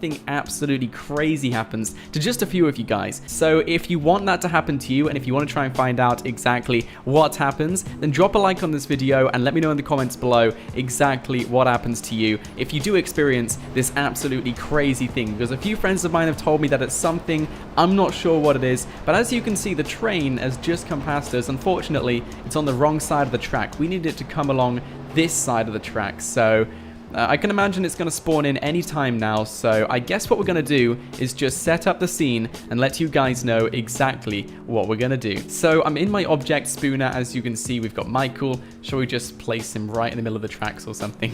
something absolutely crazy happens to just a few of you guys. So if you want that to happen to you, and if you want to try and find out exactly what happens, then drop a like on this video and let me know in the comments below exactly what happens to you if you do experience this absolutely crazy thing. Because a few friends of mine have told me that it's something, I'm not sure what it is, but as you can see, the train has just come past us. Unfortunately, it's on the wrong side of the track. We need it to come along this side of the track, so I can imagine it's going to spawn in any time now. So I guess what we're going to do is just set up the scene and let you guys know exactly what we're going to do. So I'm in my object spooner. As you can see, we've got Michael. Shall we just place him right in the middle of the tracks or something?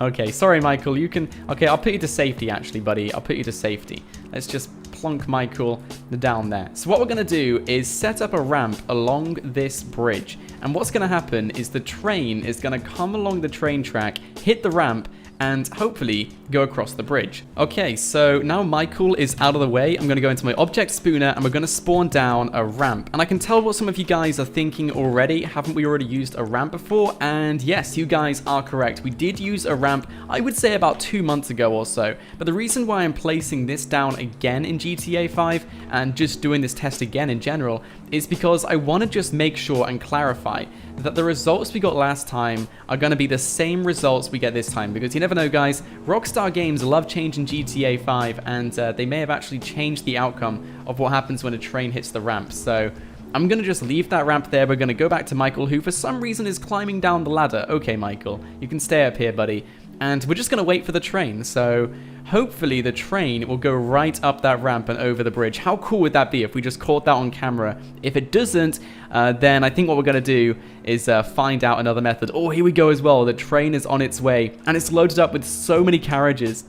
Okay, sorry Michael, you can... Okay, I'll put you to safety actually, buddy. I'll put you to safety. Let's just plonk Michael down there. So what we're going to do is set up a ramp along this bridge. And what's going to happen is the train is going to come along the train track, hit the ramp, and hopefully go across the bridge. Okay, so now Michael is out of the way. I'm going to go into my object spooner and we're going to spawn down a ramp. And I can tell what some of you guys are thinking already. Haven't we already used a ramp before? And yes, you guys are correct. We did use a ramp, I would say about 2 months ago or so. But the reason why I'm placing this down again in GTA 5 and just doing this test again in general is because I want to just make sure and clarify that the results we got last time are going to be the same results we get this time. Because you never know, guys, Rockstar Games love changing GTA 5, and they may have actually changed the outcome of what happens when a train hits the ramp. So I'm going to just leave that ramp there. We're going to go back to Michael, who for some reason is climbing down the ladder. Okay, Michael, you can stay up here, buddy. And we're just going to wait for the train. So hopefully the train will go right up that ramp and over the bridge. How cool would that be if we just caught that on camera? If it doesn't, then I think what we're going to do is find out another method. Oh, here we go as well. The train is on its way, and it's loaded up with so many carriages.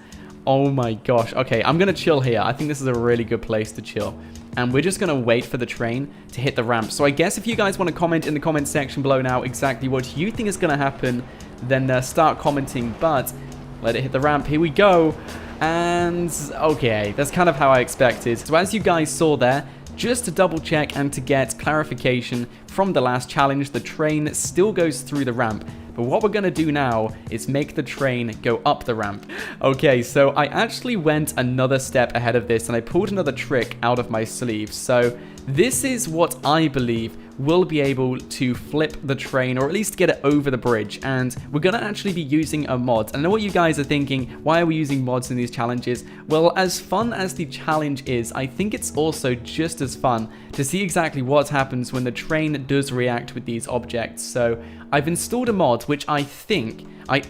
Oh my gosh. Okay, I'm going to chill here. I think this is a really good place to chill. And we're just going to wait for the train to hit the ramp. So I guess if you guys want to comment in the comment section below now exactly what you think is going to happen, then start commenting. But let it hit the ramp. Here we go. And okay, that's kind of how I expected. So as you guys saw there, just to double check and to get clarification from the last challenge, the train still goes through the ramp. But what we're going to do now is make the train go up the ramp. Okay, so I actually went another step ahead of this and I pulled another trick out of my sleeve. So this is what I believe will be able to flip the train, or at least get it over the bridge. And we're going to actually be using a mod. I know what you guys are thinking, why are we using mods in these challenges? Well, as fun as the challenge is, I think it's also just as fun to see exactly what happens when the train does react with these objects. So I've installed a mod which I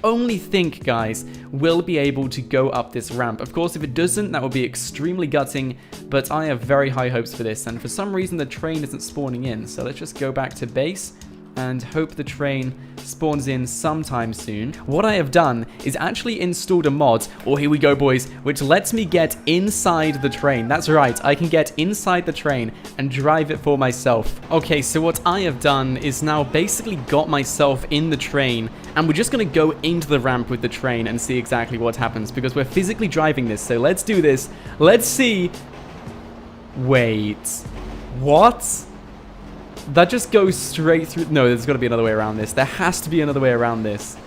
only think, guys, will be able to go up this ramp. Of course, if it doesn't, that would be extremely gutting, but I have very high hopes for this. And for some reason, the train isn't spawning in. So let's just go back to base and hope the train spawns in sometime soon. What I have done is actually installed a mod, here we go, boys, which lets me get inside the train. That's right, I can get inside the train and drive it for myself. Okay, so what I have done is now basically got myself in the train, and we're just going to go into the ramp with the train and see exactly what happens, because we're physically driving this. So let's do this. Let's see. Wait, what? That just goes straight through. No, there's got to be another way around this. There has to be another way around this.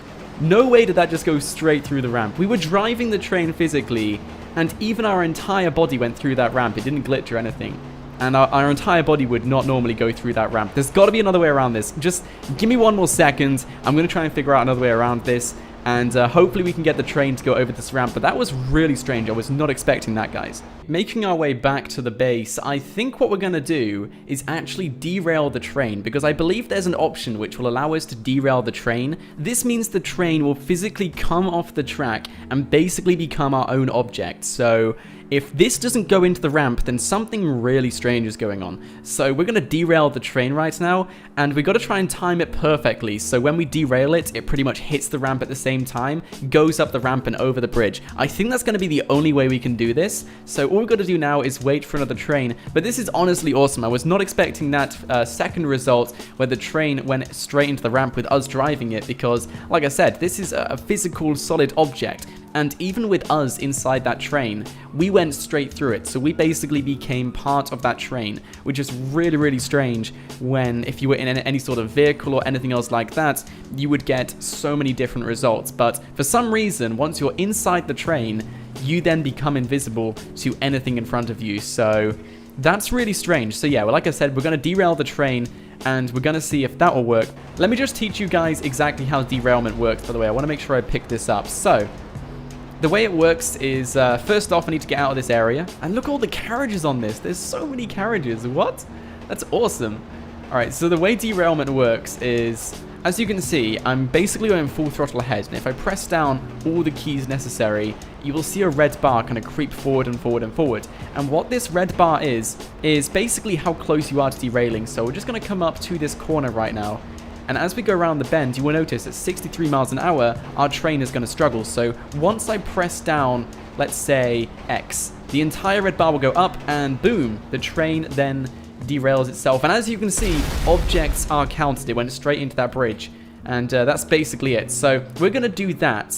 No way did that just go straight through the ramp. We were driving the train physically, and even our entire body went through that ramp. It didn't glitch or anything. And our entire body would not normally go through that ramp. There's got to be another way around this. Just give me one more second. I'm going to try and figure out another way around this. And hopefully we can get the train to go over this ramp. But that was really strange. I was not expecting that, guys. Making our way back to the base, I think what we're going to do is actually derail the train, because I believe there's an option which will allow us to derail the train. This means the train will physically come off the track and basically become our own object. So if this doesn't go into the ramp, then something really strange is going on. So we're going to derail the train right now, and we've got to try and time it perfectly. So when we derail it, it pretty much hits the ramp at the same time, goes up the ramp and over the bridge. I think that's going to be the only way we can do this. So all we've got to do now is wait for another train. But this is honestly awesome. I was not expecting that second result where the train went straight into the ramp with us driving it, because, like I said, this is a physical, solid object. And even with us inside that train, we went straight through it. So we basically became part of that train, which is really, really strange when, if you were in any sort of vehicle or anything else like that, you would get so many different results. But for some reason, once you're inside the train, you then become invisible to anything in front of you. So that's really strange. So yeah, well, like I said, we're going to derail the train, and we're going to see if that will work. Let me just teach you guys exactly how derailment works, by the way. I want to make sure I pick this up. So the way it works is, first off, I need to get out of this area. And look at all the carriages on this. There's so many carriages. What? That's awesome. All right, so the way derailment works is, as you can see, I'm basically going full throttle ahead. And if I press down all the keys necessary, you will see a red bar kind of creep forward and forward and forward. And what this red bar is basically how close you are to derailing. So we're just going to come up to this corner right now. And as we go around the bend, you will notice at 63 miles an hour, our train is going to struggle. So once I press down, let's say X, the entire red bar will go up, and boom, the train then derails itself. And as you can see, objects are counted. It went straight into that bridge. And that's basically it. So we're going to do that,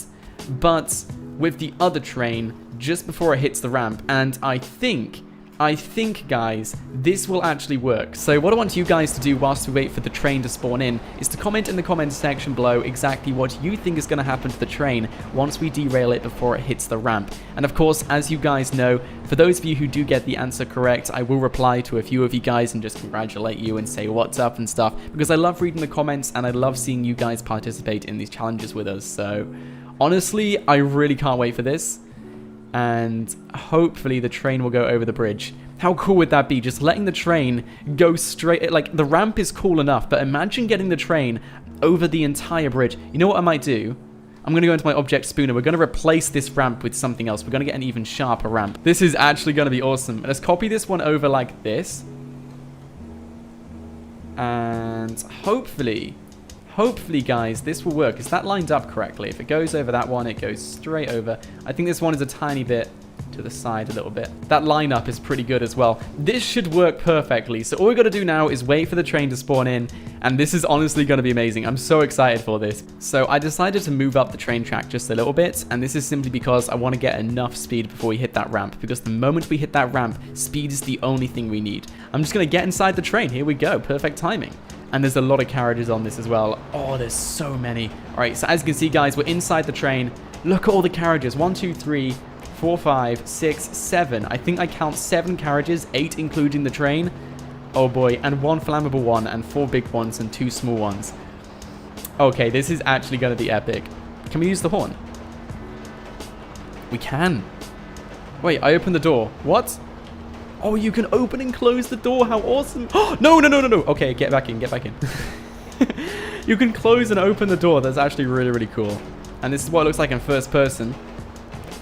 but with the other train just before it hits the ramp. And I think, guys, this will actually work. So what I want you guys to do whilst we wait for the train to spawn in is to comment in the comments section below exactly what you think is going to happen to the train once we derail it before it hits the ramp. And of course, as you guys know, for those of you who do get the answer correct, I will reply to a few of you guys and just congratulate you and say what's up and stuff, because I love reading the comments and I love seeing you guys participate in these challenges with us. So honestly, I really can't wait for this. And hopefully the train will go over the bridge. How cool would that be? Just letting the train go straight. Like, the ramp is cool enough, but imagine getting the train over the entire bridge. You know what I might do? I'm going to go into my object spooner. We're going to replace this ramp with something else. We're going to get an even sharper ramp. This is actually going to be awesome. Let's copy this one over like this. And hopefully, guys, this will work. Is that lined up correctly? If it goes over that one, it goes straight over. I think this one is a tiny bit to the side a little bit. That lineup is pretty good as well. This should work perfectly. So all we got to do now is wait for the train to spawn in, and this is honestly going to be amazing. I'm so excited for this. So I decided to move up the train track just a little bit, and this is simply because I want to get enough speed before we hit that ramp, because the moment we hit that ramp, speed is the only thing we need. I'm just going to get inside the train. Here we go. Perfect timing. And there's a lot of carriages on this as well. Oh, there's so many. All right, so as you can see, guys, we're inside the train. Look at all the carriages. 1, 2, 3, 4, 5, 6, 7. I think I count 7 carriages, 8 including the train. Oh boy, and 1 flammable one, and 4 big ones, and 2 small ones. Okay, this is actually going to be epic. Can we use the horn? We can. Wait, I opened the door. What? Oh, you can open and close the door. How awesome. Oh, no. Okay, get back in. You can close and open the door. That's actually really, really cool. And this is what it looks like in first person.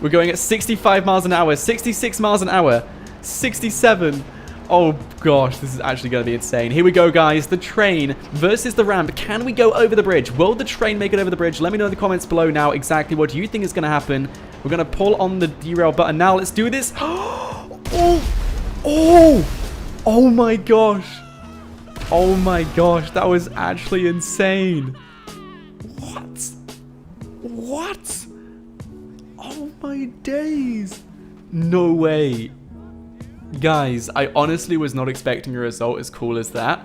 We're going at 65 miles an hour, 66 miles an hour, 67. Oh, gosh, this is actually going to be insane. Here we go, guys. The train versus the ramp. Can we go over the bridge? Will the train make it over the bridge? Let me know in the comments below now exactly what you think is going to happen. We're going to pull on the derail button now. Let's do this. Oh my gosh. Oh my gosh, that was actually insane. What? Oh my days. No way. Guys, I honestly was not expecting a result as cool as that.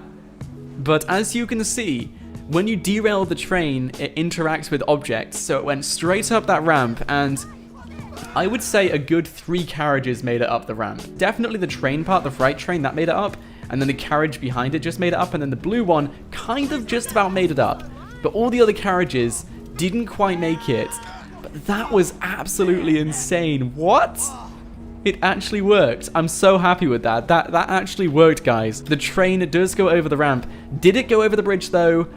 But as you can see, when you derail the train, it interacts with objects. So it went straight up that ramp, and I would say a good 3 carriages made it up the ramp. Definitely the train part, the freight train, that made it up. And then the carriage behind it just made it up. And then the blue one kind of just about made it up. But all the other carriages didn't quite make it. But that was absolutely insane. What? It actually worked. I'm so happy with that. That actually worked, guys. The train does go over the ramp. Did it go over the bridge, though?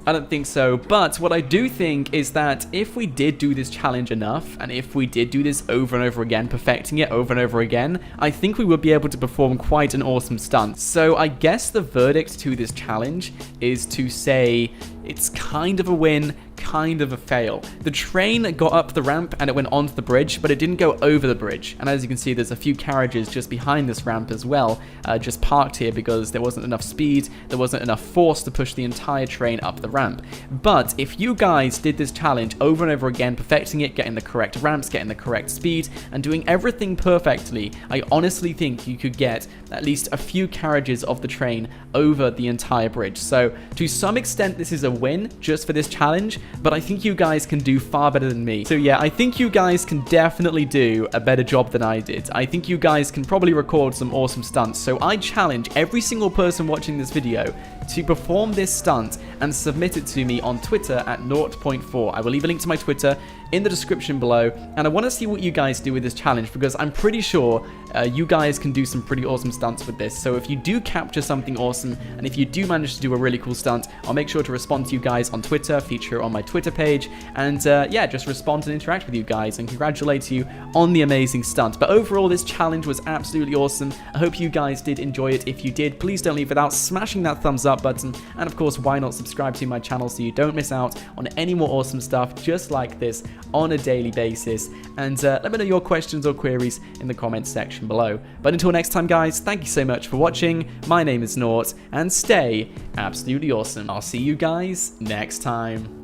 I don't think so, but what I do think is that if we did do this challenge enough, and if we did do this over and over again, perfecting it over and over again, I think we would be able to perform quite an awesome stunt. So I guess the verdict to this challenge is to say it's kind of a win, kind of a fail. The train got up the ramp and it went onto the bridge, but it didn't go over the bridge. And as you can see, there's a few carriages just behind this ramp as well, just parked here because there wasn't enough speed, there wasn't enough force to push the entire train up the ramp. But if you guys did this challenge over and over again, perfecting it, getting the correct ramps, getting the correct speed, and doing everything perfectly, I honestly think you could get at least a few carriages of the train over the entire bridge. So to some extent, this is a win just for this challenge, but I think you guys can do far better than me. So yeah, I think you guys can definitely do a better job than I did. I think you guys can probably record some awesome stunts. So I challenge every single person watching this video to perform this stunt and submit it to me on Twitter at Naught.4. I will leave a link to my Twitter in the description below, and I want to see what you guys do with this challenge, because I'm pretty sure you guys can do some pretty awesome stunts with this. So if you do capture something awesome, and if you do manage to do a really cool stunt, I'll make sure to respond to you guys on Twitter, feature on my Twitter page, and yeah, just respond and interact with you guys and congratulate you on the amazing stunt. But overall, this challenge was absolutely awesome. I hope you guys did enjoy it. If you did, please don't leave without smashing that thumbs up button, and of course, why not subscribe to my channel so you don't miss out on any more awesome stuff just like this on a daily basis. And let me know your questions or queries in the comments section below. But until next time, guys, thank you so much for watching. My name is Naught, and stay absolutely awesome. I'll see you guys next time.